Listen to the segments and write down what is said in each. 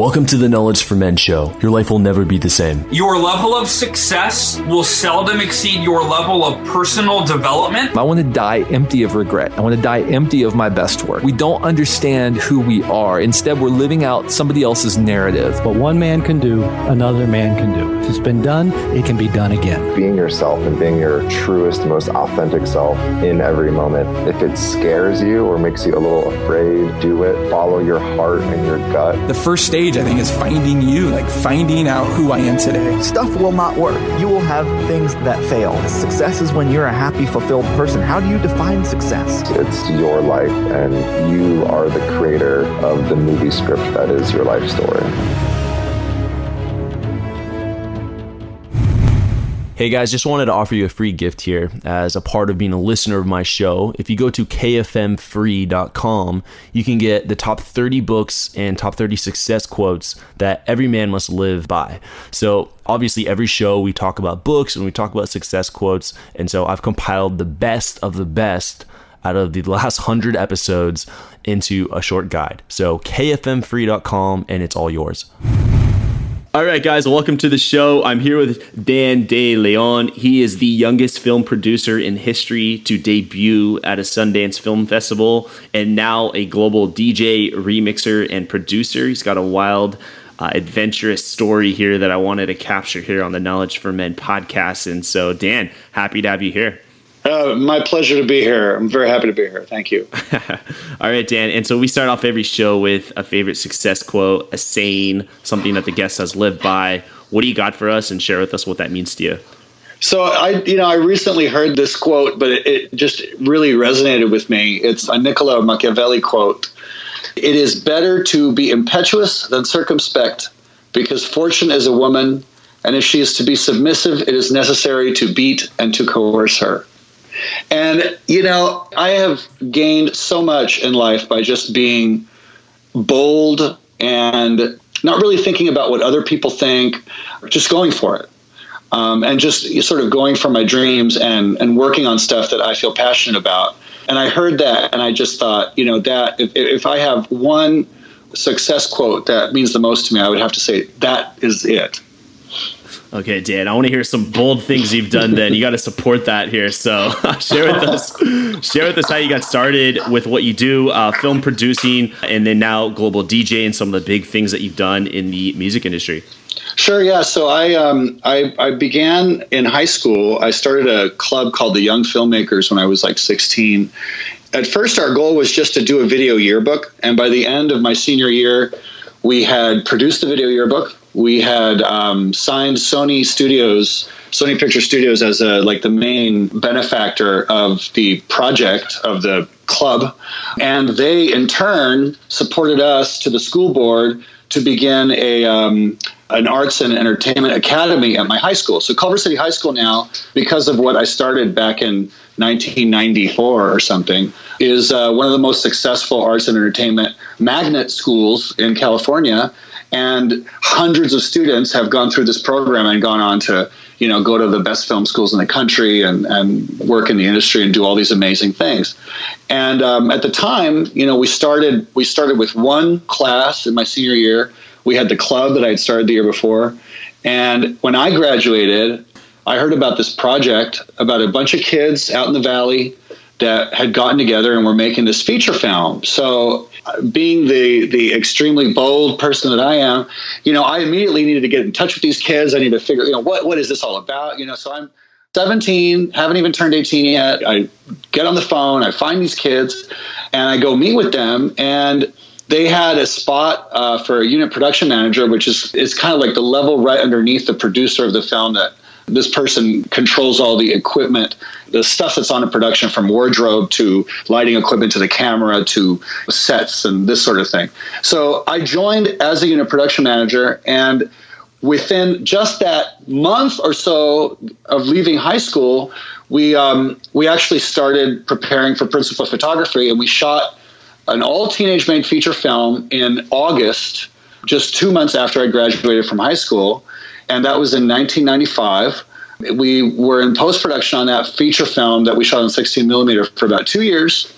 Welcome to the Knowledge for Men show. Your life will never be the same. Your level of success will seldom exceed your level of personal development. I want to die empty of regret. I want to die empty of my best work. We don't understand who we are. Instead, we're living out somebody else's narrative. What one man can do, another man can do. If it's been done, it can be done again. Being yourself and being your truest, most authentic self in every moment. If it scares you or makes you a little afraid, do it. Follow your heart and your gut. The first stage, I think, is finding you, like finding out who I am today. Stuff will not work. You will have things that fail. Success is when you're a happy, fulfilled person. How do you define success? It's your life, and you are the creator of the movie script that is your life story. Hey guys, just wanted to offer you a free gift here as a part of being a listener of my show. If you go to kfmfree.com, you can get the top 30 books and top 30 success quotes that every man must live by. So obviously every show we talk about books and we talk about success quotes. And so I've compiled the best of the best out of the last 100 episodes into a short guide. So kfmfree.com and it's all yours. All right, guys, welcome to the show. I'm here with Dan De Leon. He is the youngest film producer in history to debut at a Sundance Film Festival and now a global DJ, remixer, and producer. He's got a wild, adventurous story here that I wanted to capture here on the Knowledge for Men podcast. And so, Dan, happy to have you here. My pleasure to be here. I'm very happy to be here. Thank you. All right, Dan. And so we start off every show with a favorite success quote, a saying, something that the guest has lived by. What do you got for us, and share with us what that means to you? So I recently heard this quote, but it just really resonated with me. It's a Niccolo Machiavelli quote. It is better to be impetuous than circumspect, because fortune is a woman, and if she is to be submissive, it is necessary to beat and to coerce her. And, I have gained so much in life by just being bold and not really thinking about what other people think, just going for it. And just sort of going for my dreams and working on stuff that I feel passionate about. And I heard that and I just thought, that if I have one success quote that means the most to me, I would have to say that is it. Okay, Dan, I want to hear some bold things you've done then. You got to support that here. So share with us how you got started with what you do, film producing, and then now global DJ and some of the big things that you've done in the music industry. Sure, yeah. So I began in high school. I started a club called the Young Filmmakers when I was like 16. At first, our goal was just to do a video yearbook. And by the end of my senior year, we had produced the video yearbook. We had signed Sony Picture Studios as the main benefactor of the project of the club. And they, in turn, supported us to the school board to begin an arts and entertainment academy at my high school. So Culver City High School now, because of what I started back in 1994 or something, is one of the most successful arts and entertainment magnet schools in California. And hundreds of students have gone through this program and gone on to, go to the best film schools in the country and work in the industry and do all these amazing things. And at the time, we started with one class in my senior year. We had the club that I had started the year before. And when I graduated, I heard about this project about a bunch of kids out in the valley that had gotten together and were making this feature film. So being the extremely bold person that I am, I immediately needed to get in touch with these kids. I need to figure, what is this all about? So I'm 17, haven't even turned 18 yet. I get on the phone, I find these kids, and I go meet with them. And they had a spot for a unit production manager, which is kind of like the level right underneath the producer of the film that this person controls all the equipment, the stuff that's on a production, from wardrobe to lighting equipment to the camera to sets and this sort of thing. So I joined as a unit production manager, and within just that month or so of leaving high school, we actually started preparing for principal photography, and we shot an all teenage made feature film in August, just 2 months after I graduated from high school. And that was in 1995. We were in post-production on that feature film that we shot on 16 millimeter for about 2 years.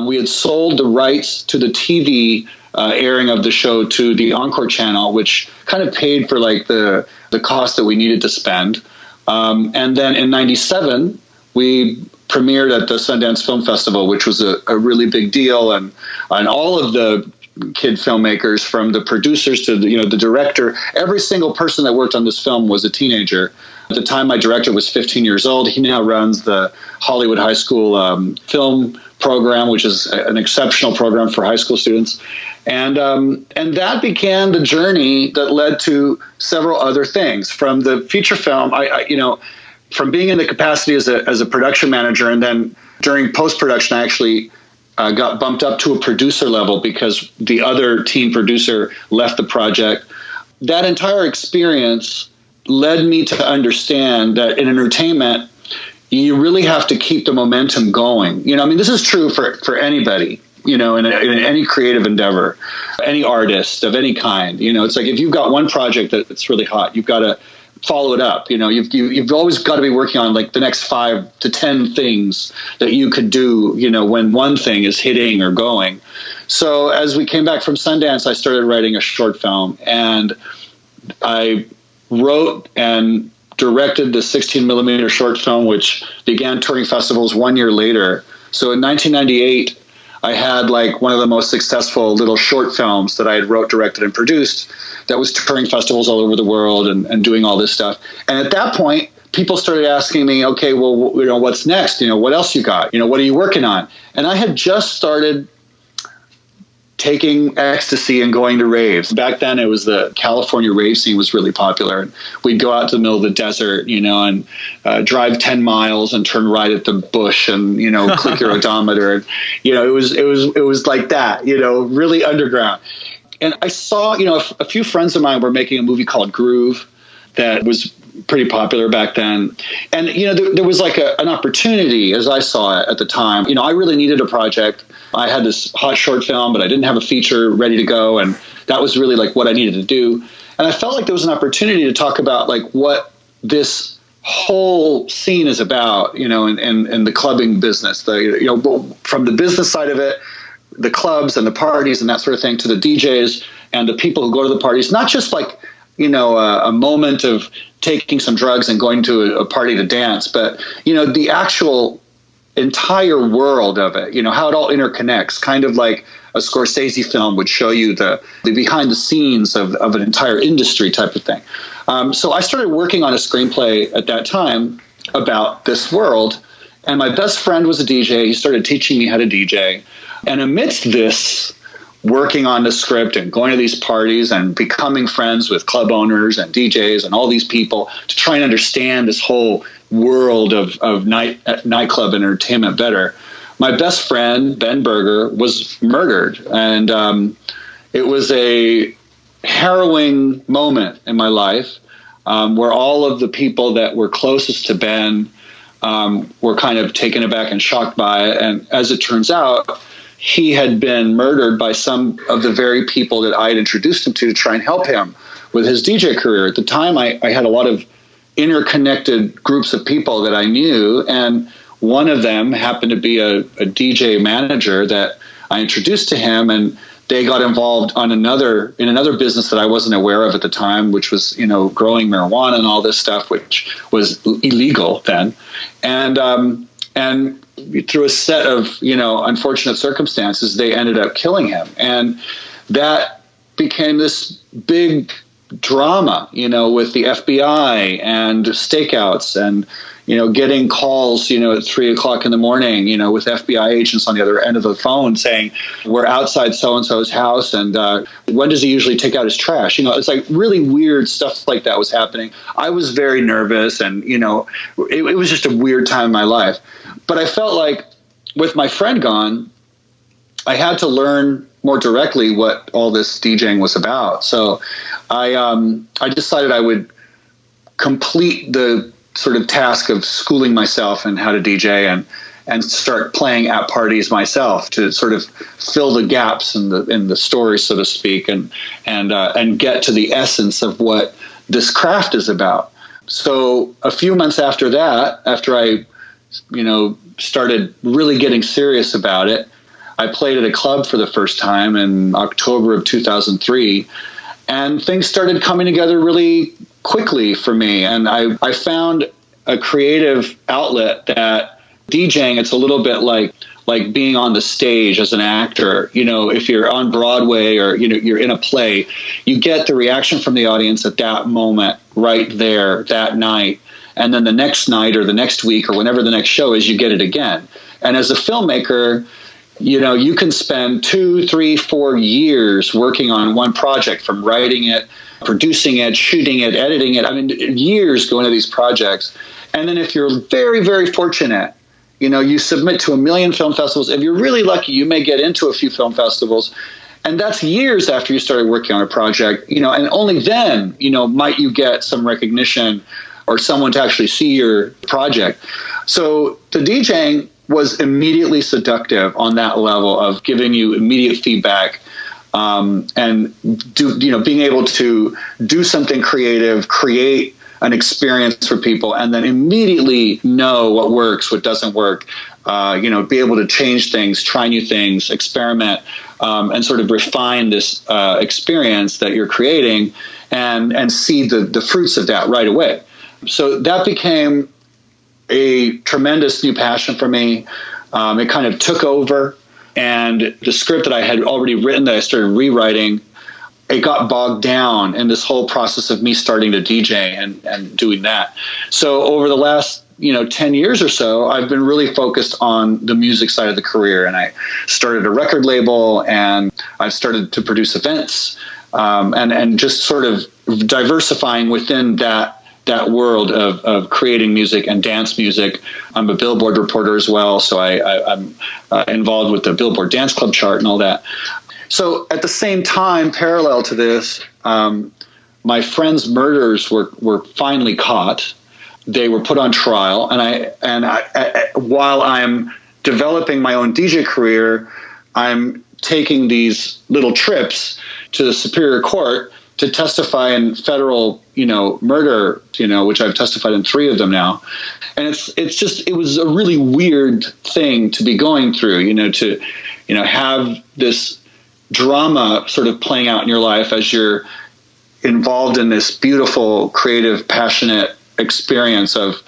We had sold the rights to the TV airing of the show to the Encore channel, which kind of paid for like the cost that we needed to spend. And then in 97, we premiered at the Sundance Film Festival, which was a really big deal. And all of the kid filmmakers, from the producers to the director, every single person that worked on this film was a teenager. At the time, my director was 15 years old. He now runs the Hollywood High School film program, which is an exceptional program for high school students. And that began the journey that led to several other things. From the feature film, from being in the capacity as a production manager, and then during post-production, I actually got bumped up to a producer level because the other teen producer left the project. That entire experience led me to understand that in entertainment, you really have to keep the momentum going. This is true for anybody, in any creative endeavor, any artist of any kind. It's like if you've got one project that's really hot, you've got to follow it up. You've always got to be working on like the next 5 to 10 things that you could do, when one thing is hitting or going. So as we came back from Sundance, I started writing a short film, and I wrote and directed the 16 millimeter short film, which began touring festivals 1 year later. So in 1998, I had like one of the most successful little short films that I had wrote, directed, and produced that was touring festivals all over the world and doing all this stuff. And at that point, people started asking me, okay, well, what's next? What else you got? What are you working on? And I had just started taking ecstasy and going to raves. Back then, it was the California rave scene was really popular. And we'd go out to the middle of the desert, and drive 10 miles and turn right at the bush and, click your odometer. And, it was like that, really underground. And I saw, a few friends of mine were making a movie called Groove that was pretty popular back then. And, there was like an opportunity, as I saw it at the time. I really needed a project. I had this hot short film, but I didn't have a feature ready to go. And that was really like what I needed to do. And I felt like there was an opportunity to talk about like what this whole scene is about, in the clubbing business, from the business side of it, the clubs and the parties and that sort of thing, to the DJs and the people who go to the parties, not just like, a moment of taking some drugs and going to a party to dance, but, the actual entire world of it, how it all interconnects, kind of like a Scorsese film would show you the behind the scenes of an entire industry type of thing. So I started working on a screenplay at that time about this world, and my best friend was a DJ. He started teaching me how to DJ. And amidst this, working on the script and going to these parties and becoming friends with club owners and DJs and all these people to try and understand this whole world of nightclub entertainment better, my best friend, Ben Berger, was murdered. And it was a harrowing moment in my life where all of the people that were closest to Ben were kind of taken aback and shocked by it. And as it turns out, he had been murdered by some of the very people that I had introduced him to try and help him with his DJ career. At the time, I had a lot of interconnected groups of people that I knew, and one of them happened to be a DJ manager that I introduced to him, and they got involved in another business that I wasn't aware of at the time, which was, growing marijuana and all this stuff, which was illegal then. And through a set of, unfortunate circumstances, they ended up killing him. And that became this big drama, with the FBI and stakeouts and, getting calls, at 3:00 in the morning, with FBI agents on the other end of the phone saying, we're outside so-and-so's house. And when does he usually take out his trash? It's like really weird stuff like that was happening. I was very nervous and, it was just a weird time in my life. But I felt like with my friend gone, I had to learn more directly what all this DJing was about. So I decided I would complete the sort of task of schooling myself in how to DJ and start playing at parties myself to sort of fill the gaps in the story, so to speak, and get to the essence of what this craft is about. So a few months after that, after I started really getting serious about it, I played at a club for the first time in October of 2003, and things started coming together really quickly for me. And I found a creative outlet that DJing, it's a little bit like being on the stage as an actor. You know, if you're on Broadway or, you know, you're in a play, you get the reaction from the audience at that moment, right there, that night. And then the next night or the next week or whenever the next show is, you get it again. And as a filmmaker, you know, you can spend 2, 3, 4 years working on one project, from writing it, producing it, shooting it, editing it. I mean, years go into these projects. And then if you're very, very fortunate, you know, you submit to 1 million film festivals. If you're really lucky, you may get into a few film festivals. And that's years after you started working on a project, you know, and only then, you know, might you get some recognition or someone to actually see your project. So the DJing was immediately seductive on that level of giving you immediate feedback, and being able to do something creative, create an experience for people, and then immediately know what works, what doesn't work. Be able to change things, try new things, experiment, and sort of refine this experience that you're creating, and see the fruits of that right away. So that became a tremendous new passion for me. It kind of took over, and the script that I had already written that I started rewriting, it got bogged down in this whole process of me starting to DJ and doing that. So over the last 10 years or so, I've been really focused on the music side of the career, and I started a record label, and I've started to produce events, and just sort of diversifying within that world of creating music and dance music. I'm a Billboard reporter as well, so I'm involved with the Billboard Dance Club chart and all that. So at the same time, parallel to this, my friend's murders were finally caught. They were put on trial, and I while I'm developing my own DJ career, I'm taking these little trips to the Superior Court to testify in federal, murder, which I've testified in 3 of them now. And it was a really weird thing to be going through, to have this drama sort of playing out in your life as you're involved in this beautiful, creative, passionate experience of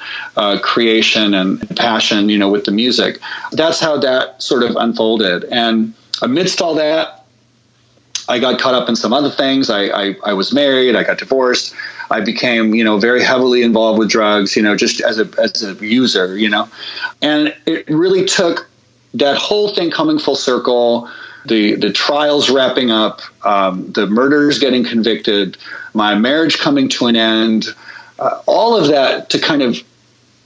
creation and passion, with the music. That's how that sort of unfolded. And amidst all that, I got caught up in some other things. I was married. I got divorced. I became, very heavily involved with drugs, just as a user, And it really took that whole thing coming full circle, the trials wrapping up, the murders getting convicted, my marriage coming to an end, all of that to kind of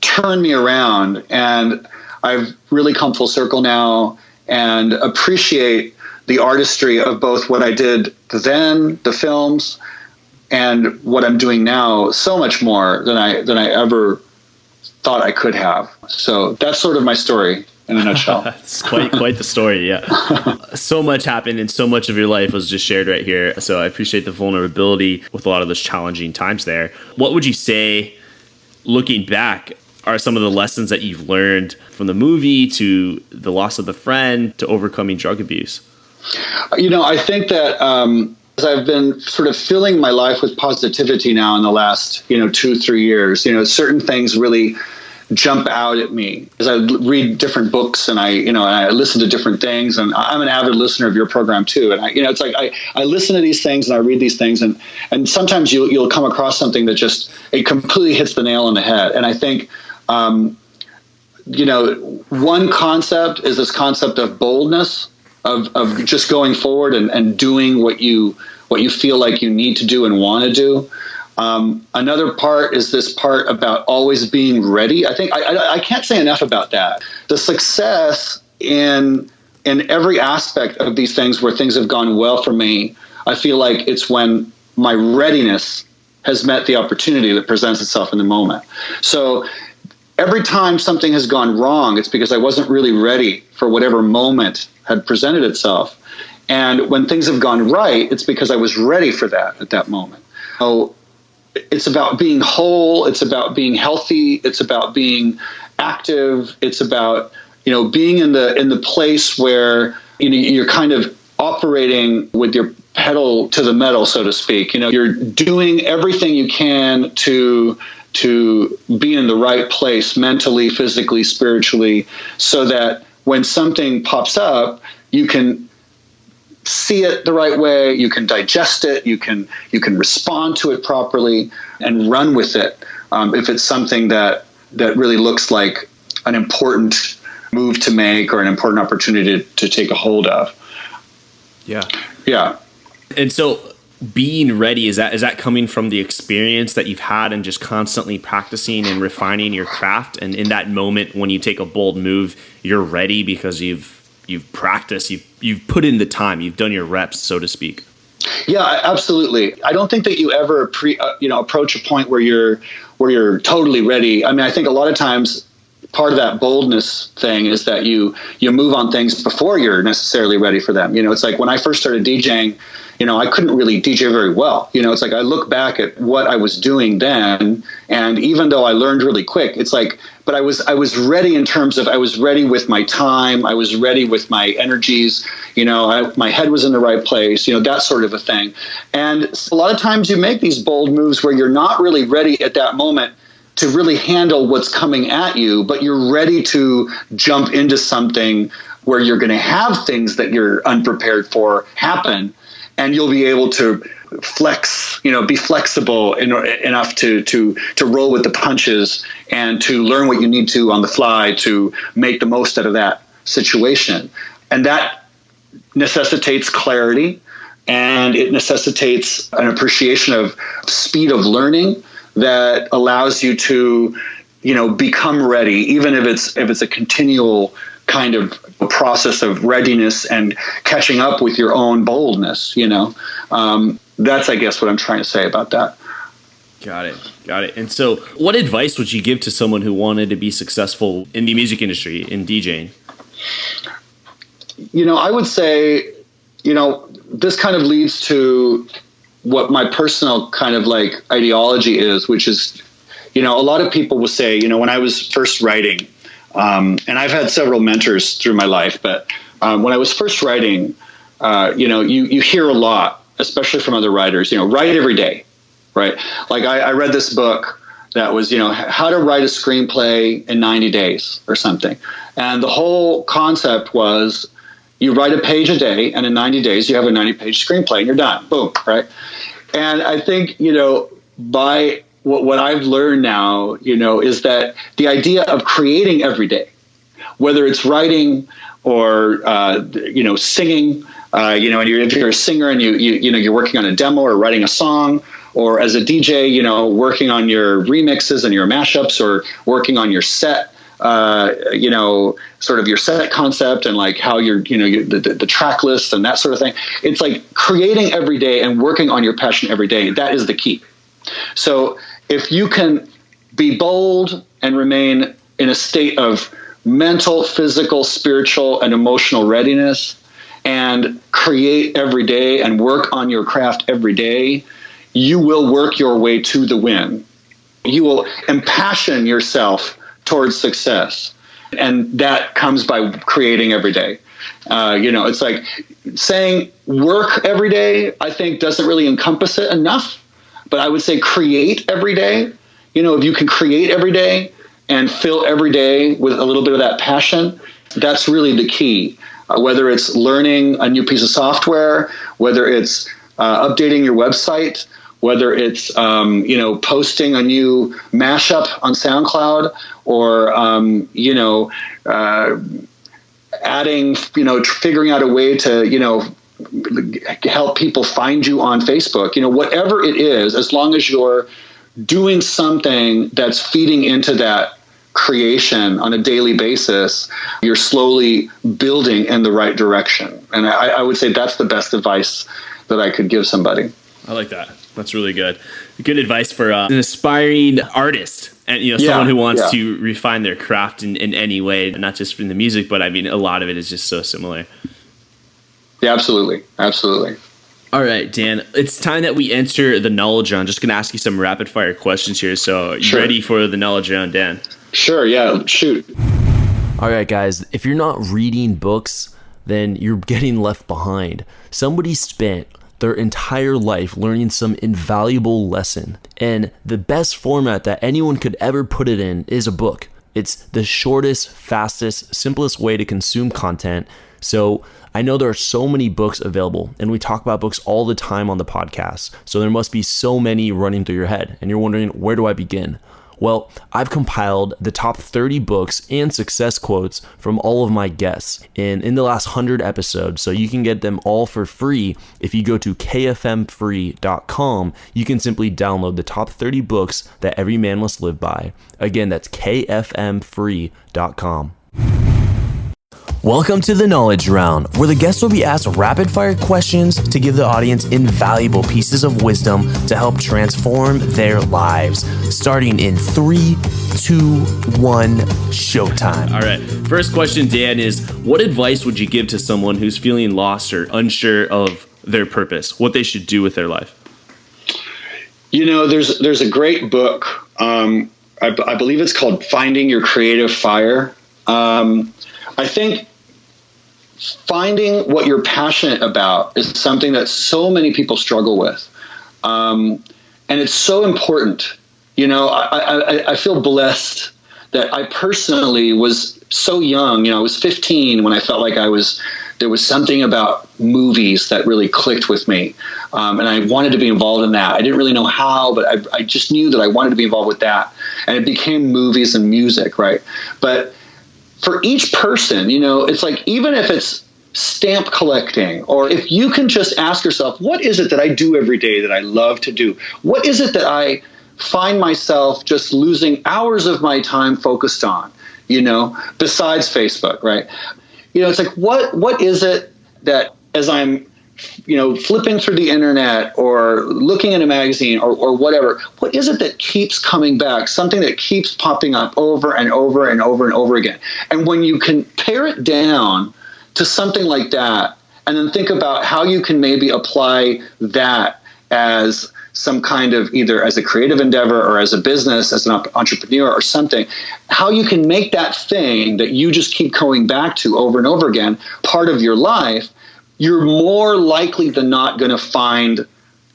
turn me around. And I've really come full circle now and appreciate the artistry of both what I did then, the films, and what I'm doing now so much more than I ever thought I could have. So that's sort of my story in a nutshell. It's quite the story, yeah. So much happened and so much of your life was just shared right here. So I appreciate the vulnerability with a lot of those challenging times there. What would you say, looking back, are some of the lessons that you've learned from the movie to the loss of the friend to overcoming drug abuse? I think that as I've been sort of filling my life with positivity now in the last, 2-3 years, certain things really jump out at me as I read different books and I listen to different things. And I'm an avid listener of your program too. And it's like I listen to these things and I read these things, and sometimes you'll come across something that just, it completely hits the nail on the head. And I think, one concept is this concept of boldness, of just going forward and doing what you feel like you need to do and want to do. Another part is this part about always being ready. I think I can't say enough about that. The success in every aspect of these things where things have gone well for me, I feel like it's when my readiness has met the opportunity that presents itself in the moment. So every time something has gone wrong, it's because I wasn't really ready for whatever moment had presented itself. And when things have gone right, it's because I was ready for that at that moment. So it's about being whole. It's about being healthy. It's about being active. It's about, being in the place where you're kind of operating with your pedal to the metal, so to speak. You're doing everything you can to be in the right place mentally, physically, spiritually, so that when something pops up, you can see it the right way, you can digest it, you can respond to it properly and run with it. If it's something that really looks like an important move to make or an important opportunity to take a hold of. Yeah. And so being ready, is that coming from the experience that you've had and just constantly practicing and refining your craft? And in that moment when you take a bold move, you're ready because you've practiced, you've put in the time, you've done your reps, so to speak. Yeah, absolutely. I don't think that you ever approach a point where you're totally ready. I mean, I think a lot of times part of that boldness thing is that you move on things before you're necessarily ready for them. It's like when I first started DJing, I couldn't really DJ very well. It's like I look back at what I was doing then, and even though I learned really quick, it's like, but I was ready in terms of I was ready with my time, I was ready with my energies, my head was in the right place, that sort of a thing. And a lot of times you make these bold moves where you're not really ready at that moment to really handle what's coming at you, but you're ready to jump into something where you're going to have things that you're unprepared for happen, and you'll be able to flex, be flexible enough to roll with the punches and to learn what you need to on the fly to make the most out of that situation. And that necessitates clarity, and it necessitates an appreciation of speed of learning that allows you to, become ready, even if it's a continual kind of process of readiness and catching up with your own boldness. That's, I guess, what I'm trying to say about that. Got it. And so what advice would you give to someone who wanted to be successful in the music industry, in DJing? I would say, this kind of leads to what my personal kind of like ideology is, which is, a lot of people will say, when I was first writing, and I've had several mentors through my life, but when I was first writing, you hear a lot, especially from other writers, write every day, right? Like I read this book that was, how to write a screenplay in 90 days or something. And the whole concept was you write a page a day, and in 90 days you have a 90-page screenplay and you're done. Boom, right? And I think, by what I've learned now, is that the idea of creating every day, whether it's writing or, singing, and if you're a singer and you're working on a demo or writing a song, or as a DJ, working on your remixes and your mashups, or working on your set, sort of your set concept and like how you're, the track list and that sort of thing. It's like creating every day and working on your passion every day. That is the key. So if you can be bold and remain in a state of mental, physical, spiritual, and emotional readiness, and create every day and work on your craft every day, you will work your way to the win. You will impassion yourself towards success. And that comes by creating every day. It's like saying work every day, I think doesn't really encompass it enough. But I would say create every day. If you can create every day and fill every day with a little bit of that passion, that's really the key. Whether it's learning a new piece of software, whether it's updating your website, whether it's, posting a new mashup on SoundCloud, or, adding, figuring out a way to, help people find you on Facebook, whatever it is, as long as you're doing something that's feeding into that creation on a daily basis, you're slowly building in the right direction. And I would say that's the best advice that I could give somebody. I like that. That's really good. Good advice for an aspiring artist and someone who wants to refine their craft in any way, not just from the music, but I mean, a lot of it is just so similar. Yeah, absolutely. Absolutely. All right, Dan, it's time that we enter the knowledge round. Just going to ask you some rapid fire questions here. So you ready for the knowledge round, Dan? Sure. Yeah. Shoot. All right, guys, if you're not reading books, then you're getting left behind. Somebody spent their entire life learning some invaluable lesson, and the best format that anyone could ever put it in is a book. It's the shortest, fastest, simplest way to consume content. So I know there are so many books available, and we talk about books all the time on the podcast. So there must be so many running through your head, and you're wondering, where do I begin? Well, I've compiled the top 30 books and success quotes from all of my guests in the last 100 episodes. So you can get them all for free. If you go to kfmfree.com, you can simply download the top 30 books that every man must live by. Again, that's kfmfree.com. Welcome to the Knowledge Round, where the guests will be asked rapid-fire questions to give the audience invaluable pieces of wisdom to help transform their lives. Starting in 3, 2, 1, showtime. All right. First question, Dan, is what advice would you give to someone who's feeling lost or unsure of their purpose, what they should do with their life? You know, there's a great book. I believe it's called Finding Your Creative Fire. I think finding what you're passionate about is something that so many people struggle with. And it's so important. You know, I feel blessed that I personally was so young. You know, I was 15 when I felt like there was something about movies that really clicked with me. And I wanted to be involved in that. I didn't really know how, but I just knew that I wanted to be involved with that. And it became movies and music, right? But for each person, you know, it's like, even if it's stamp collecting, or if you can just ask yourself, what is it that I do every day that I love to do? What is it that I find myself just losing hours of my time focused on, you know, besides Facebook, right? You know, it's like, what is it that as I'm, you know, flipping through the internet or looking at a magazine or whatever, what is it that keeps coming back? Something that keeps popping up over and over and over and over again. And when you can pare it down to something like that, and then think about how you can maybe apply that as some kind of, either as a creative endeavor or as a business, as an entrepreneur or something, how you can make that thing that you just keep going back to over and over again part of your life, you're more likely than not going to find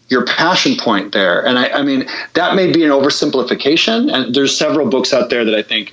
your passion point there. And I mean, that may be an oversimplification. And there's several books out there that I think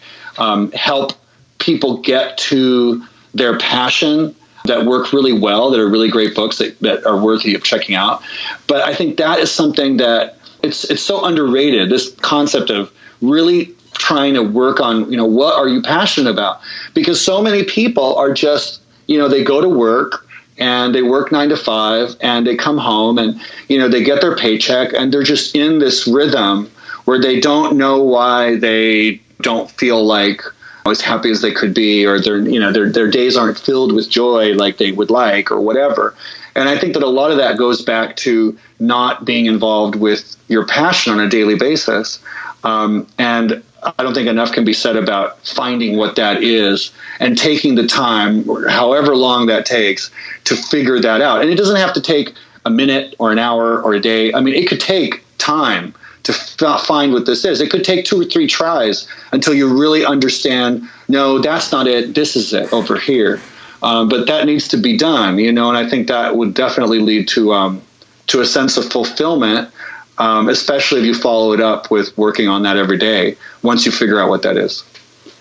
help people get to their passion that work really well, that are really great books that are worthy of checking out. But I think that is something that it's so underrated, this concept of really trying to work on, you know, what are you passionate about? Because so many people are just, you know, they go to work and they work 9 to 5 and they come home and, you know, they get their paycheck and they're just in this rhythm where they don't know why they don't feel like as happy as they could be, or their days aren't filled with joy like they would like, or whatever. And I think that a lot of that goes back to not being involved with your passion on a daily basis. And I don't think enough can be said about finding what that is and taking the time, however long that takes, to figure that out. And it doesn't have to take a minute or an hour or a day. I mean, it could take time to find what this is. It could take 2 or 3 tries until you really understand, no, that's not it. This is it over here. But that needs to be done, you know, and I think that would definitely lead to a sense of fulfillment, especially if you follow it up with working on that every day once you figure out what that is.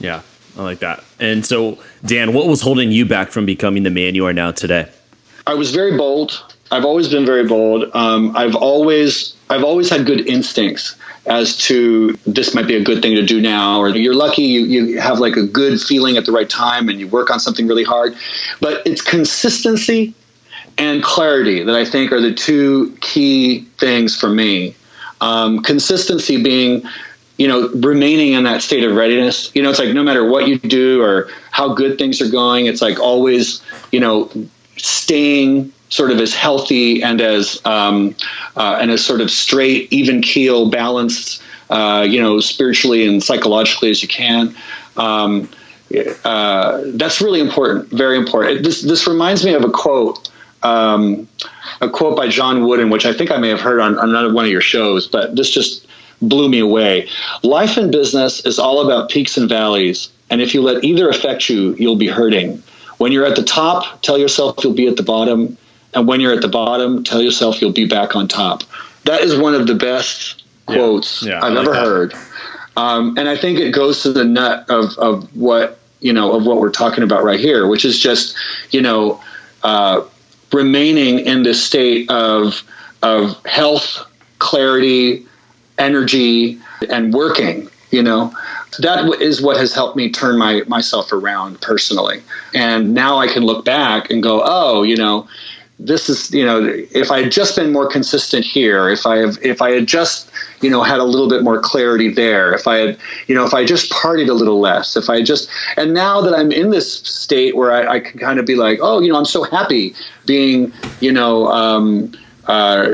Yeah, I like that. And so, Dan, what was holding you back from becoming the man you are now today? I was very bold. I've always been very bold. I've always had good instincts as to this might be a good thing to do now, or you're lucky you have like a good feeling at the right time and you work on something really hard. But it's consistency and clarity that I think are the 2 key things for me. Consistency being, you know, remaining in that state of readiness. You know, it's like no matter what you do or how good things are going, it's like always, you know, staying sort of as healthy and as sort of straight, even keel, balanced, you know, spiritually and psychologically as you can. That's really important, very important. This reminds me of a quote by John Wooden, which I think I may have heard on another one of your shows, but this just blew me away. Life in business is all about peaks and valleys, and if you let either affect you, you'll be hurting. When you're at the top, tell yourself you'll be at the bottom. And when you're at the bottom, tell yourself you'll be back on top. That is one of the best quotes I've ever heard. And I think it goes to the nut of what, of what we're talking about right here, which is just, remaining in this state of health, clarity, energy, and working, That is what has helped me turn myself around personally. And now I can look back and go, this is, if I had just been more consistent here, if I had just, had a little bit more clarity there, if I just partied a little less, and now that I'm in this state where I can kind of be like, I'm so happy being,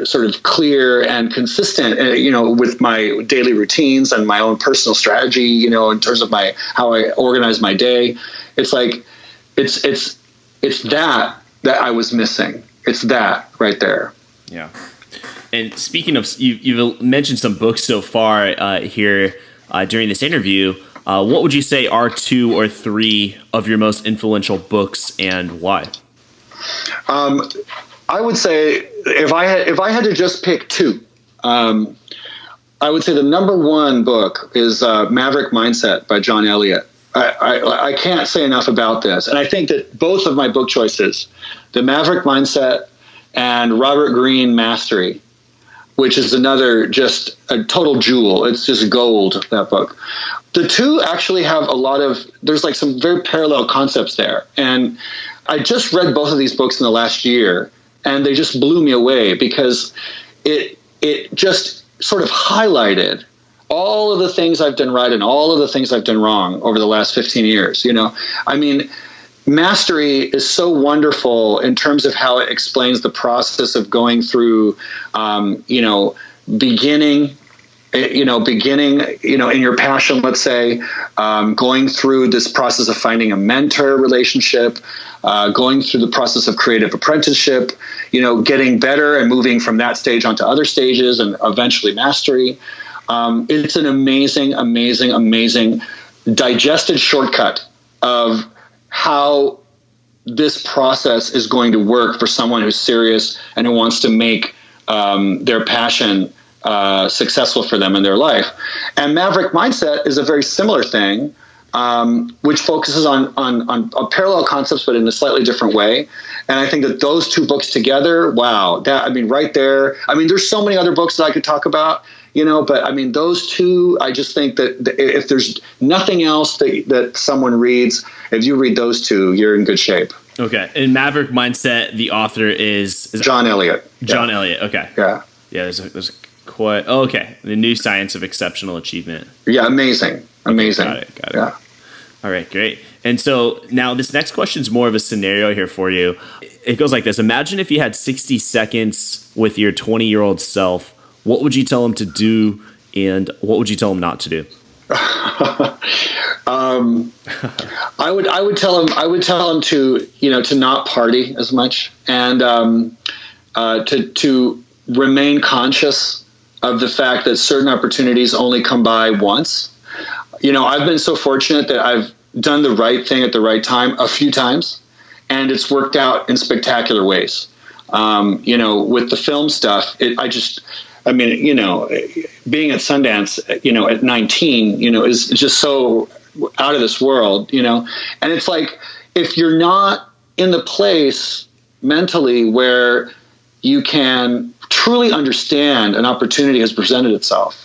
sort of clear and consistent, with my daily routines and my own personal strategy, in terms of how I organize my day. It's like, it's that I was missing. It's that right there. Yeah. And speaking of, you've mentioned some books so far here during this interview. What would you say are 2 or 3 of your most influential books, and why? I would say if I had to just pick 2, I would say the number 1 book is Maverick Mindset by John Elliott. I can't say enough about this. And I think that both of my book choices, the Maverick Mindset and Robert Greene Mastery, which is another just a total jewel. It's just gold, that book. The 2 actually have there's like some very parallel concepts there. And I just read both of these books in the last year, and they just blew me away because it just sort of highlighted all of the things I've done right and all of the things I've done wrong over the last 15 years. Mastery is so wonderful in terms of how it explains the process of going through, beginning in your passion, let's say, going through this process of finding a mentor relationship, going through the process of creative apprenticeship, getting better and moving from that stage onto other stages and eventually mastery. It's an amazing, amazing, amazing digested shortcut of how this process is going to work for someone who's serious and who wants to make their passion successful for them in their life. And Maverick Mindset is a very similar thing, which focuses on parallel concepts, but in a slightly different way. And I think that those 2 books together, wow, right there. There's so many other books that I could talk about, but those 2, I just think that if there's nothing else that someone reads, if you read those 2, you're in good shape. Okay. And Maverick Mindset, the author is John Elliott. John Elliott. Okay. Yeah. Yeah. There's a quote. Oh, okay. The New Science of Exceptional Achievement. Yeah. Amazing. Amazing. Got it. Yeah. All right. Great. And so now this next question is more of a scenario here for you. It goes like this. Imagine if you had 60 seconds with your 20-year-old self. What would you tell him to do, and what would you tell him not to do? I would tell him to not party as much, and to remain conscious of the fact that certain opportunities only come by once. I've been so fortunate that I've done the right thing at the right time a few times, and it's worked out in spectacular ways. With the film stuff, being at Sundance, at 19, is just so out of this world, and it's like, if you're not in the place mentally where you can truly understand an opportunity has presented itself,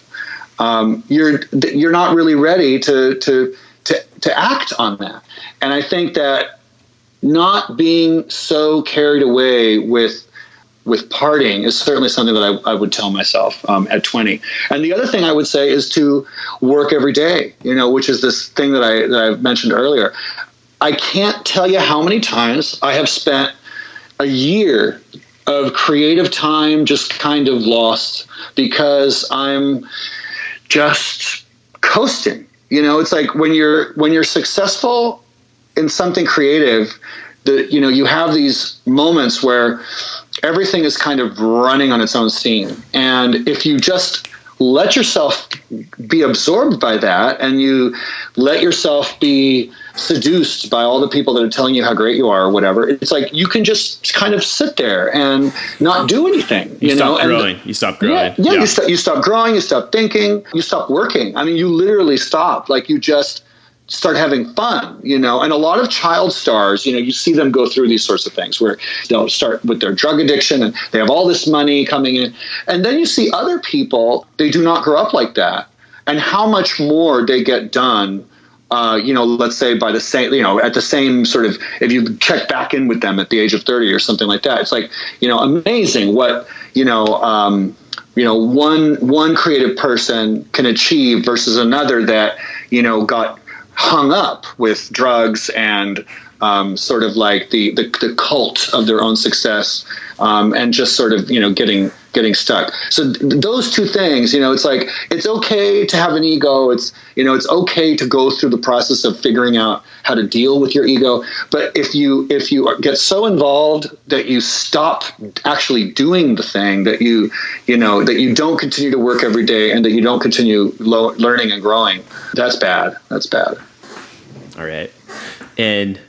you're not really ready to act on that. And I think that not being so carried away with partying is certainly something that I would tell myself at 20. And the other thing I would say is to work every day, which is this thing that I mentioned earlier. I can't tell you how many times I have spent a year of creative time just kind of lost because I'm just coasting. It's like when you're successful in something creative, you have these moments where everything is kind of running on its own steam. And if you just let yourself be absorbed by that, and you let yourself be seduced by all the people that are telling you how great you are or whatever. It's like you can just kind of sit there and not do anything. You know, stop growing. You stop growing. Yeah. You stop growing. You stop thinking. You stop working. I mean, you literally stop. Like you just start having fun, you know. And a lot of child stars, you know, you see them go through these sorts of things where they'll start with their drug addiction and they have all this money coming in. And then you see other people, they do not grow up like that. And how much more they get done, you know, let's say by the same, you know, at the same sort of, if you check back in with them at the age of 30 or something like that, it's like, you know, amazing what, one creative person can achieve versus another that, you know, got hung up with drugs and sort of like the cult of their own success, and just sort of, you know, getting stuck. So those two things, you know, it's like, it's okay to have an ego. It's, you know, it's okay to go through the process of figuring out how to deal with your ego. But if you get so involved that you stop actually doing the thing, that you don't continue to work every day and that you don't continue learning and growing, that's bad. That's bad. All right. And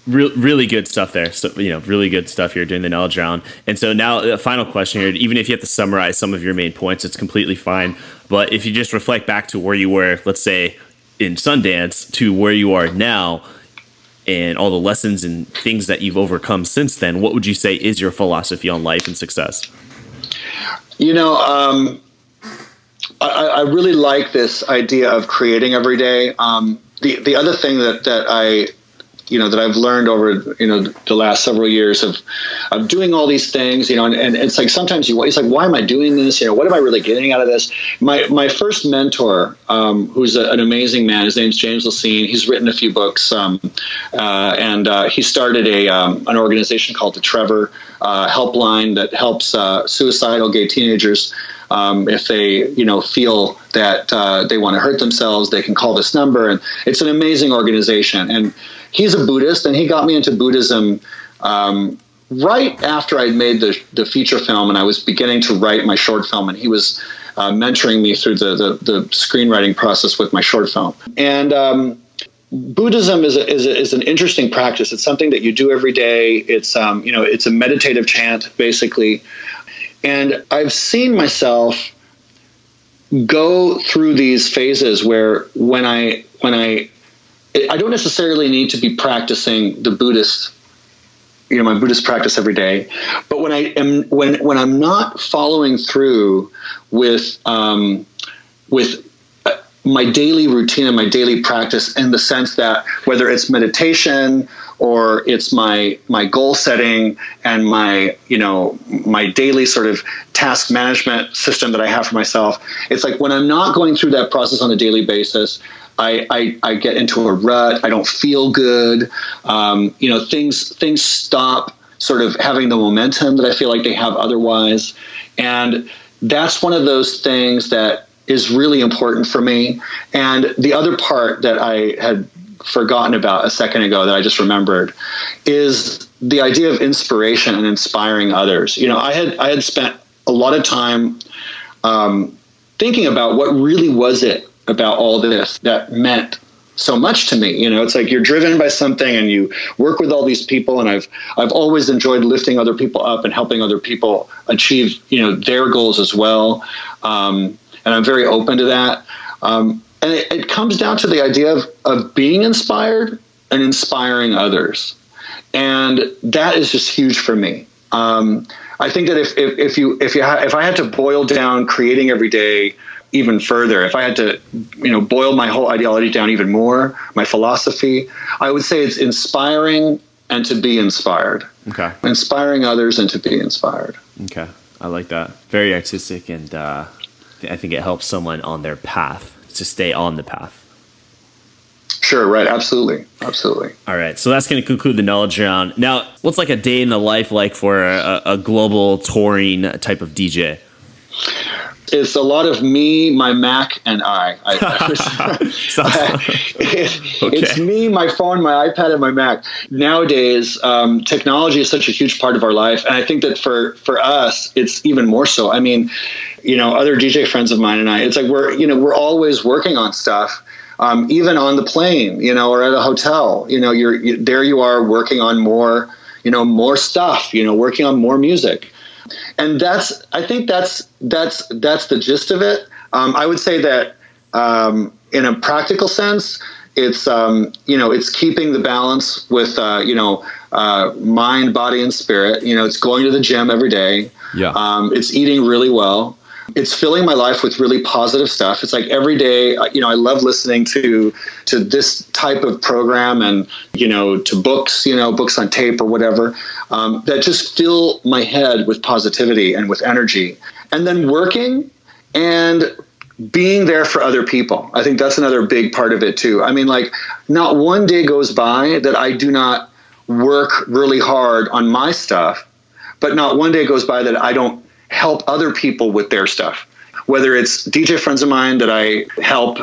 really good stuff there. So, you know, really good stuff here during the knowledge round. And so now the final question here, even if you have to summarize some of your main points, it's completely fine. But if you just reflect back to where you were, let's say in Sundance, to where you are now and all the lessons and things that you've overcome since then, what would you say is your philosophy on life and success? You know, I really like this idea of creating every day. The other thing that I've learned over, you know, the last several years of doing all these things, you know, and it's like, sometimes it's like, why am I doing this? You know, what am I really getting out of this? My first mentor, who's an amazing man, his name's James Lacine. He's written a few books, and he started an organization called the Trevor Helpline that helps suicidal gay teenagers. If they, you know, feel that they want to hurt themselves, they can call this number. And it's an amazing organization. And he's a Buddhist, and he got me into Buddhism right after I'd made the feature film, and I was beginning to write my short film. And he was mentoring me through the screenwriting process with my short film. And Buddhism is an interesting practice. It's something that you do every day. It's it's a meditative chant, basically. And I've seen myself go through these phases where when I don't necessarily need to be practicing the Buddhist, you know, my Buddhist practice every day, but when I'm not following through with my daily routine and my daily practice, in the sense that whether it's meditation or it's my goal setting and my daily sort of task management system that I have for myself, it's like when I'm not going through that process on a daily basis, I get into a rut. I don't feel good. Things stop sort of having the momentum that I feel like they have otherwise. And that's one of those things that is really important for me. And the other part that I had forgotten about a second ago that I just remembered is the idea of inspiration and inspiring others. You know, I had spent a lot of time thinking about what really was it about all this that meant so much to me. You know, it's like you're driven by something and you work with all these people, and I've always enjoyed lifting other people up and helping other people achieve, you know, their goals as well. And I'm very open to that. And it comes down to the idea of being inspired and inspiring others. And that is just huge for me. I think that if I had to boil down creating every day even further, if I had to, you know, boil my whole ideology down even more, my philosophy, I would say it's inspiring and to be inspired. Okay. Inspiring others and to be inspired. Okay. I like that. Very artistic, and I think it helps someone on their path to stay on the path. Sure, right. Absolutely. Absolutely. All right. So that's going to conclude the knowledge round. Now, what's like a day in the life like for a global touring type of DJ? It's a lot of me, my Mac, and I. It's me, my phone, my iPad, and my Mac. Nowadays, technology is such a huge part of our life. And I think that for us, it's even more so. I mean, you know, other DJ friends of mine and I, it's like we're always working on stuff. even on the plane, or at a hotel, there you are working on more stuff, working on more music. And I think that's the gist of it. I would say that in a practical sense, it's keeping the balance with, mind, body, and spirit. It's going to the gym every day. Yeah. It's eating really well. It's filling my life with really positive stuff. It's like every day, I love listening to this type of program and, to books, books on tape or whatever, that just fill my head with positivity and with energy. And then working and being there for other people. I think that's another big part of it too. I mean, like, not one day goes by that I do not work really hard on my stuff, but not one day goes by that I don't help other people with their stuff. Whether it's DJ friends of mine that I help,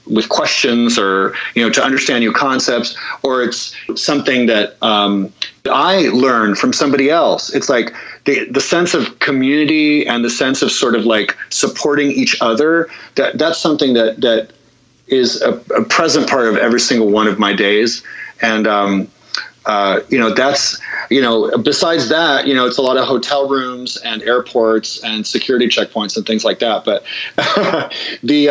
with questions or, to understand new concepts, or it's something that I learn from somebody else. It's like the sense of community and the sense of sort of like supporting each other. That's something that is a present part of every single one of my days. And, that's, besides that, it's a lot of hotel rooms and airports and security checkpoints and things like that. But the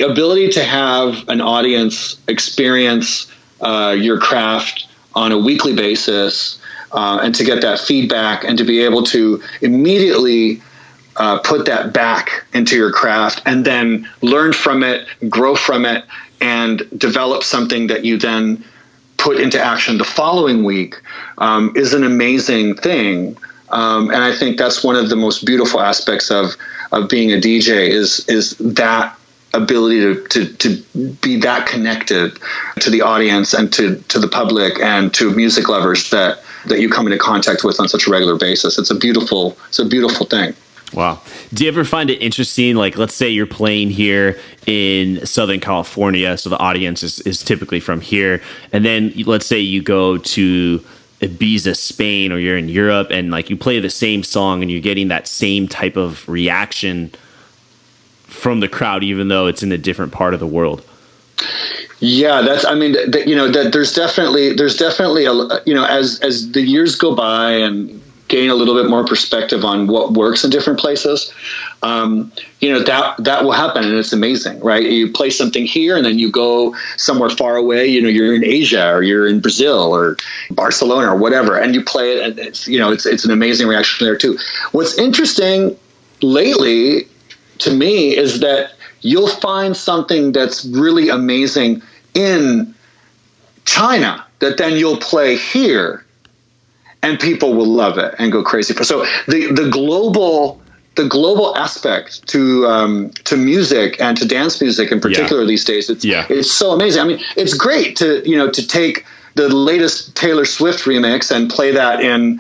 ability to have an audience experience your craft on a weekly basis, and to get that feedback and to be able to immediately put that back into your craft and then learn from it, grow from it, and develop something that you then put into action the following week, is an amazing thing. And I think that's one of the most beautiful aspects of being a DJ is that ability to be that connected to the audience and to the public and to music lovers that you come into contact with on such a regular basis. It's a beautiful thing. Wow. Do you ever find it interesting, like, let's say you're playing here in Southern California, so the audience is typically from here, and then let's say you go to Ibiza, Spain, or you're in Europe, and like you play the same song and you're getting that same type of reaction from the crowd, even though it's in a different part of the world? Yeah, there's definitely as the years go by and gain a little bit more perspective on what works in different places, that will happen, and it's amazing, right? You play something here and then you go somewhere far away, you're in Asia or you're in Brazil or Barcelona or whatever, and you play it, and it's an amazing reaction there too. What's interesting lately to me is that you'll find something that's really amazing in China that then you'll play here, and people will love it and go crazy for. So the global aspect to music and to dance music in particular these days, it's so amazing. I mean, it's great to take the latest Taylor Swift remix and play that in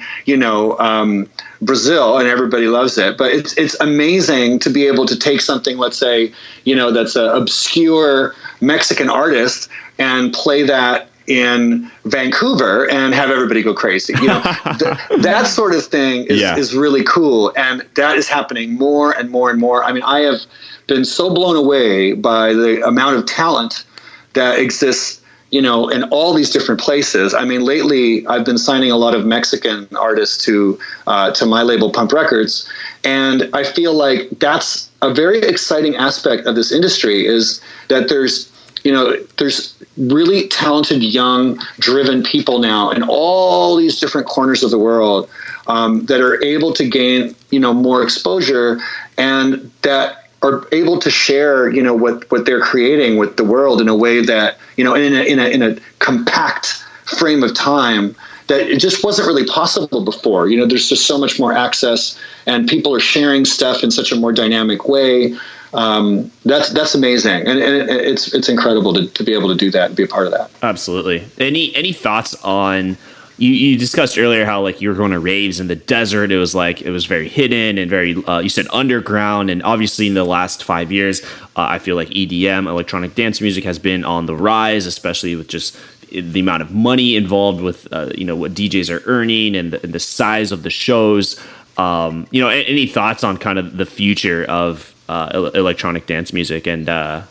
Brazil, and everybody loves it. But it's amazing to be able to take something, let's say, that's an obscure Mexican artist, and play that in Vancouver and have everybody go crazy. That sort of thing is really cool. And that is happening more and more and more. I mean, I have been so blown away by the amount of talent that exists, in all these different places. I mean, lately I've been signing a lot of Mexican artists to my label Pump Records. And I feel like that's a very exciting aspect of this industry, is that there's really talented, young, driven people now in all these different corners of the world, that are able to gain, more exposure, and that are able to share, what they're creating with the world in a way that, in a compact frame of time that it just wasn't really possible before. There's just so much more access, and people are sharing stuff in such a more dynamic way. That's amazing, and it's incredible to be able to do that and be a part of that. Absolutely. Any thoughts on? You discussed earlier how like you were going to raves in the desert. It was very hidden and very you said underground. And obviously in the last 5 years, I feel like EDM, electronic dance music, has been on the rise, especially with just the amount of money involved with what DJs are earning and the size of the shows. Any thoughts on kind of the future of electronic dance music. And yeah.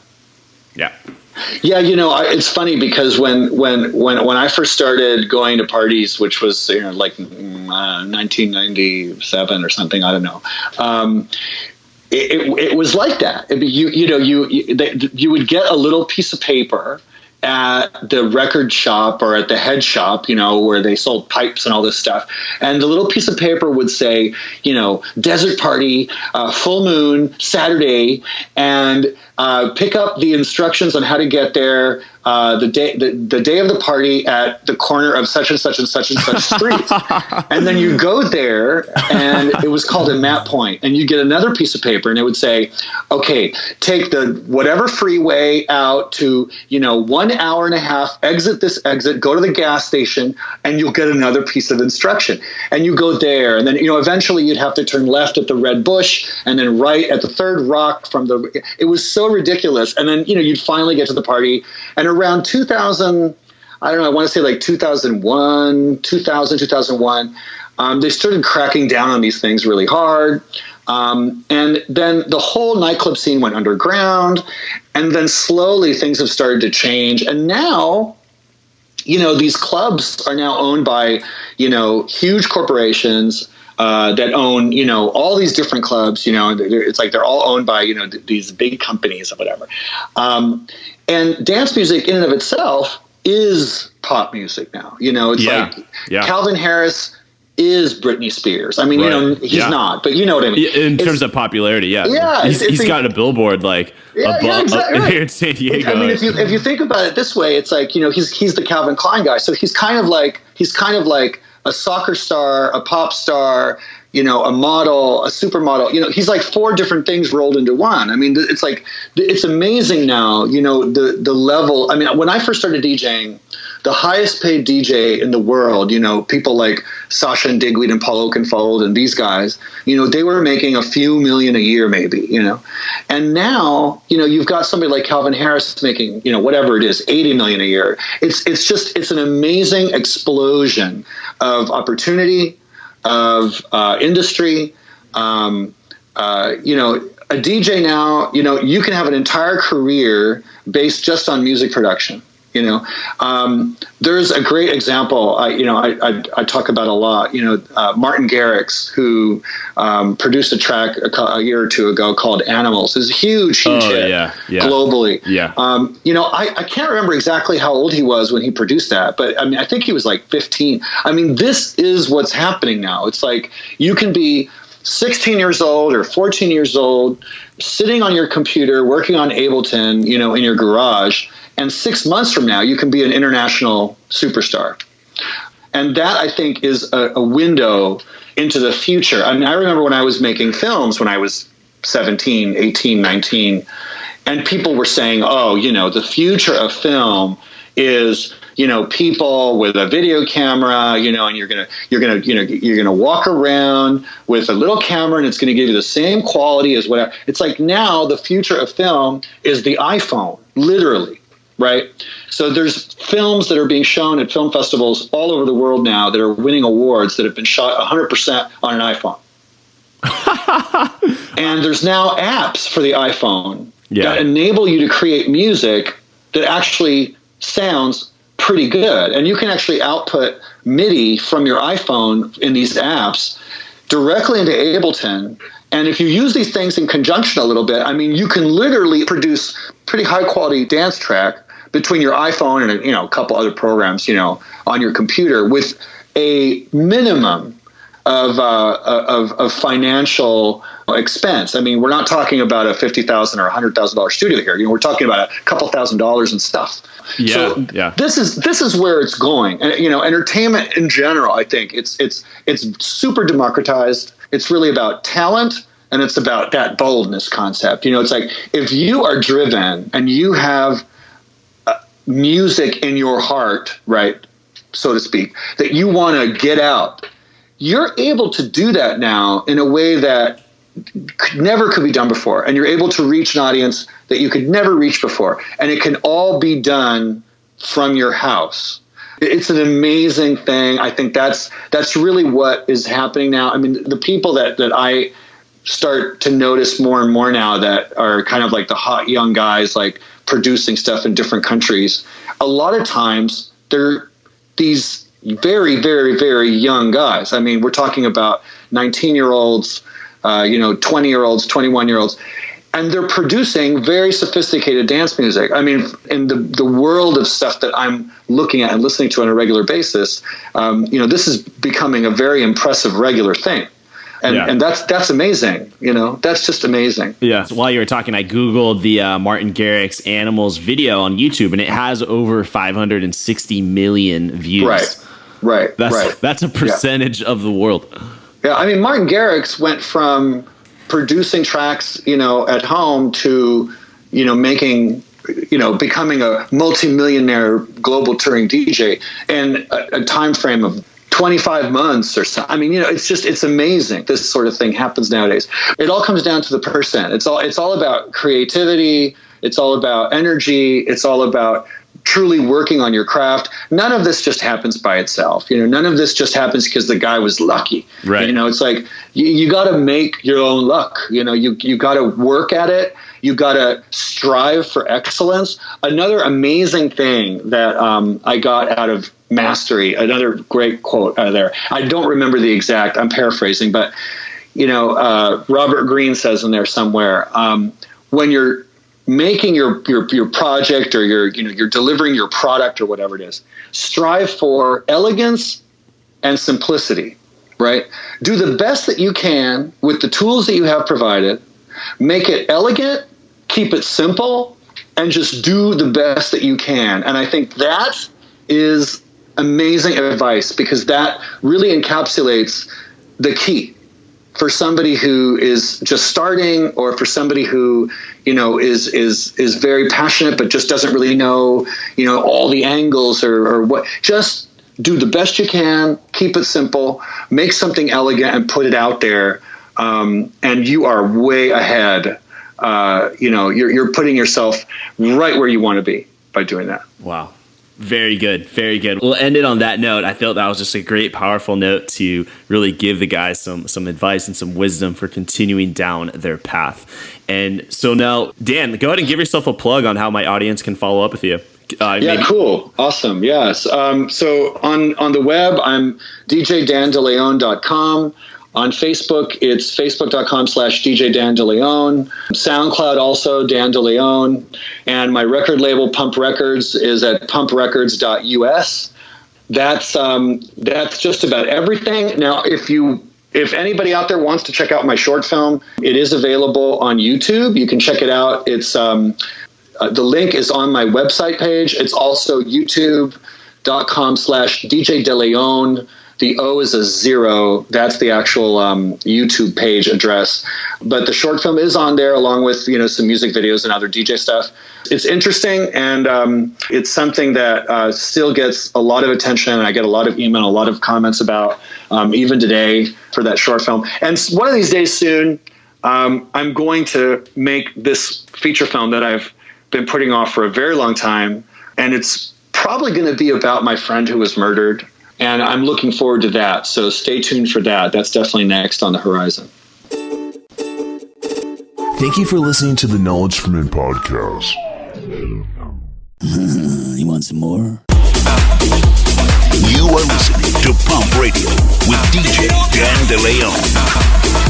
Yeah, it's funny because when I first started going to parties, which was like 1997 or something, I don't know. It was like that. You would get a little piece of paper at the record shop or at the head shop, where they sold pipes and all this stuff. And the little piece of paper would say, desert party, full moon, Saturday, and pick up the instructions on how to get there the day of the party at the corner of such and such and such and such street. And then you go there, and it was called a map point, and you get another piece of paper, and it would say, okay, take the whatever freeway out to 1 hour and a half, exit this exit, go to the gas station, and you'll get another piece of instruction. And you go there, and then eventually you'd have to turn left at the red bush, and then right at the third rock from the. It was so ridiculous. And then you'd finally get to the party, and around 2000, I don't know, I want to say like 2001, they started cracking down on these things really hard. And then the whole nightclub scene went underground, and then slowly things have started to change. And now, these clubs are now owned by, huge corporations that own, all these different clubs. It's like they're all owned by, these big companies or whatever. And dance music in and of itself is pop music now. It's like Calvin Harris is Britney Spears. I mean, he's not, but you know what I mean. In terms of popularity, yeah, he's got a billboard like exactly here in San Diego. I mean, if you think about it this way, it's like he's the Calvin Klein guy, so he's kind of like a soccer star, a pop star, a model, a supermodel. He's like four different things rolled into one. I mean, it's like it's amazing now. The level. I mean, when I first started DJing, the highest paid DJ in the world, people like Sasha and Digweed and Paul Oakenfold and these guys, they were making a few million a year maybe, And now, you've got somebody like Calvin Harris making, whatever it is, 80 million a year. It's an amazing explosion of opportunity, of industry. A DJ now, you can have an entire career based just on music production. There's a great example. I talk about a lot. Martin Garrix, who produced a track a year or two ago called "Animals." It's a huge hit globally. Yeah. I can't remember exactly how old he was when he produced that, but I mean, I think he was like 15. I mean, this is what's happening now. It's like you can be 16 years old or 14 years old, sitting on your computer working on Ableton, in your garage. And 6 months from now, you can be an international superstar. And that, I think, is a window into the future. I mean, I remember when I was making films when I was 17, 18, 19, and people were saying, the future of film is, people with a video camera, and you're gonna walk around with a little camera, and it's gonna give you the same quality as whatever. It's like now the future of film is the iPhone, literally. Right. So there's films that are being shown at film festivals all over the world now that are winning awards that have been shot 100% on an iPhone. And there's now apps for the iPhone that enable you to create music that actually sounds pretty good. And you can actually output MIDI from your iPhone in these apps directly into Ableton. And if you use these things in conjunction a little bit, I mean, you can literally produce pretty high quality dance track between your iPhone and a couple other programs, on your computer with a minimum of financial expense. I mean, we're not talking about a $50,000 or $100,000 studio here. We're talking about a couple $1,000s and stuff. This is where it's going. And entertainment in general, I think it's super democratized. It's really about talent. And it's about that boldness concept. It's like if you are driven and you have music in your heart, right, so to speak, that you want to get out, you're able to do that now in a way that never could be done before. And you're able to reach an audience that you could never reach before. And it can all be done from your house. It's an amazing thing. I think that's really what is happening now. I mean, the people that I start to notice more and more now that are kind of like the hot young guys, like producing stuff in different countries. A lot of times they're these very, very, very young guys. I mean, we're talking about 19-year-olds, 20-year-olds, 21-year-olds, and they're producing very sophisticated dance music. I mean, in the world of stuff that I'm looking at and listening to on a regular basis, this is becoming a very impressive regular thing. And that's amazing. That's just amazing. Yeah. So while you were talking, I Googled the Martin Garrix Animals video on YouTube, and it has over 560 million views. Right. That's a percentage of the world. Yeah. I mean, Martin Garrix went from producing tracks, at home to, making, becoming a multimillionaire global touring DJ in a time frame of 25 months or so. I mean, it's amazing. This sort of thing happens nowadays. It all comes down to the person. It's all about creativity. It's all about energy. It's all about truly working on your craft. None of this just happens by itself. None of this just happens because the guy was lucky. Right. It's like you got to make your own luck. You got to work at it. You got to strive for excellence. Another amazing thing that I got out of Mastery, another great quote out of there. I don't remember the exact, I'm paraphrasing, but, Robert Greene says in there somewhere, when you're making your project or you're delivering your product or whatever it is, strive for elegance and simplicity, right? Do the best that you can with the tools that you have provided, make it elegant, keep it simple, and just do the best that you can. And I think that is amazing advice, because that really encapsulates the key for somebody who is just starting, or for somebody who, is very passionate but just doesn't really know, all the angles or what. Just do the best you can, keep it simple, make something elegant and put it out there. And you are way ahead. You're putting yourself right where you want to be by doing that. Wow. Very good. Very good. We'll end it on that note. I felt that was just a great, powerful note to really give the guys some advice and some wisdom for continuing down their path. And so now, Dan, go ahead and give yourself a plug on how my audience can follow up with you. Cool. Awesome. Yes. So on the web, I'm djdandeleon.com. On Facebook, it's facebook.com/DJ Dan DeLeon. SoundCloud also, Dan DeLeon. And my record label, Pump Records, is at pumprecords.us. That's just about everything. Now, if anybody out there wants to check out my short film, it is available on YouTube. You can check it out. It's the link is on my website page. It's also youtube.com/DJ DeLeon. The O is a 0. That's the actual YouTube page address. But the short film is on there, along with some music videos and other DJ stuff. It's interesting, and it's something that still gets a lot of attention. And I get a lot of email, a lot of comments about, even today, for that short film. And one of these days soon, I'm going to make this feature film that I've been putting off for a very long time. And it's probably going to be about my friend who was murdered. And I'm looking forward to that. So stay tuned for that. That's definitely next on the horizon. Thank you for listening to the Knowledge from In podcast. You want some more? You are listening to Pump Radio with DJ Dan DeLeon.